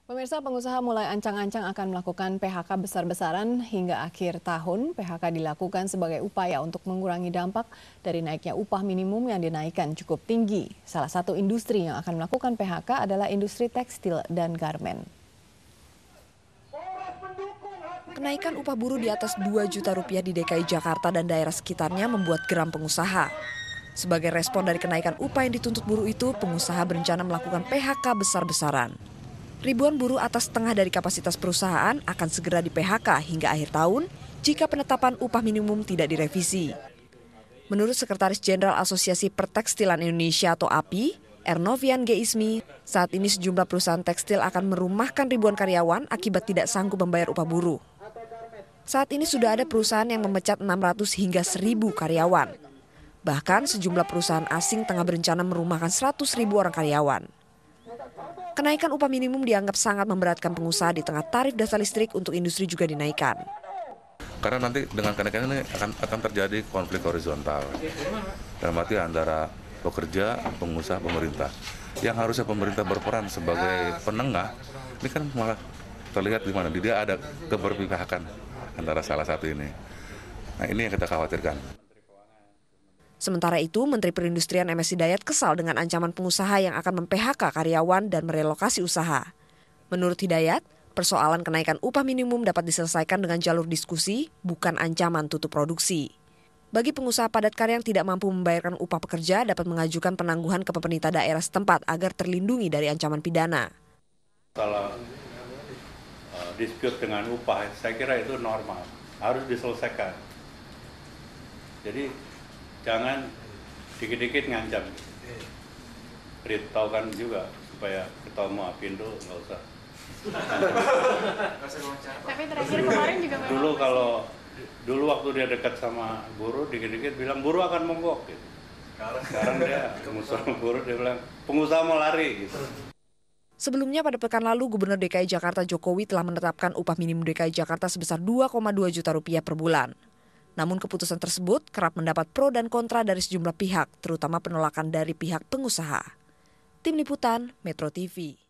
Pemirsa, pengusaha mulai ancang-ancang akan melakukan PHK besar-besaran hingga akhir tahun. PHK dilakukan sebagai upaya untuk mengurangi dampak dari naiknya upah minimum yang dinaikkan cukup tinggi. Salah satu industri yang akan melakukan PHK adalah industri tekstil dan garmen. Kenaikan upah buruh di atas 2 juta rupiah di DKI Jakarta dan daerah sekitarnya membuat geram pengusaha. Sebagai respon dari kenaikan upah yang dituntut buruh itu, pengusaha berencana melakukan PHK besar-besaran. Ribuan buruh atas setengah dari kapasitas perusahaan akan segera di-PHK hingga akhir tahun jika penetapan upah minimum tidak direvisi. Menurut Sekretaris Jenderal Asosiasi Pertekstilan Indonesia atau API, Ernovian G. Ismi, saat ini sejumlah perusahaan tekstil akan merumahkan ribuan karyawan akibat tidak sanggup membayar upah buruh. Saat ini sudah ada perusahaan yang memecat 600 hingga 1.000 karyawan. Bahkan sejumlah perusahaan asing tengah berencana merumahkan 100.000 orang karyawan. Kenaikan upah minimum dianggap sangat memberatkan pengusaha di tengah tarif dasar listrik untuk industri juga dinaikkan. Karena nanti dengan kenaikan ini akan terjadi konflik horizontal. Dalam arti antara pekerja, pengusaha, pemerintah. Yang harusnya pemerintah berperan sebagai penengah, ini kan malah terlihat di mana dia ada keberpihakan antara salah satu ini. Nah, ini yang kita khawatirkan. Sementara itu, Menteri Perindustrian MS Hidayat kesal dengan ancaman pengusaha yang akan mem-PHK karyawan dan merelokasi usaha. Menurut Hidayat, persoalan kenaikan upah minimum dapat diselesaikan dengan jalur diskusi, bukan ancaman tutup produksi. Bagi pengusaha padat karya yang tidak mampu membayarkan upah pekerja dapat mengajukan penangguhan ke pemerintah daerah setempat agar terlindungi dari ancaman pidana. Kalau dispute dengan upah, saya kira itu normal, harus diselesaikan. Jadi jangan dikit-dikit ngancam. Beritahukan juga supaya ketemu Apindo nggak usah. Tapi terakhir kemarin juga Dulu waktu dia dekat sama buruh, dikit-dikit bilang buruh akan mogok gitu. Sekarang dia pengusaha buruh, dia bilang pengusaha mau lari gitu. Sebelumnya pada pekan lalu Gubernur DKI Jakarta Jokowi telah menetapkan upah minimum DKI Jakarta sebesar 2,2 juta rupiah per bulan. Namun keputusan tersebut kerap mendapat pro dan kontra dari sejumlah pihak, terutama penolakan dari pihak pengusaha. Tim Liputan, Metro TV.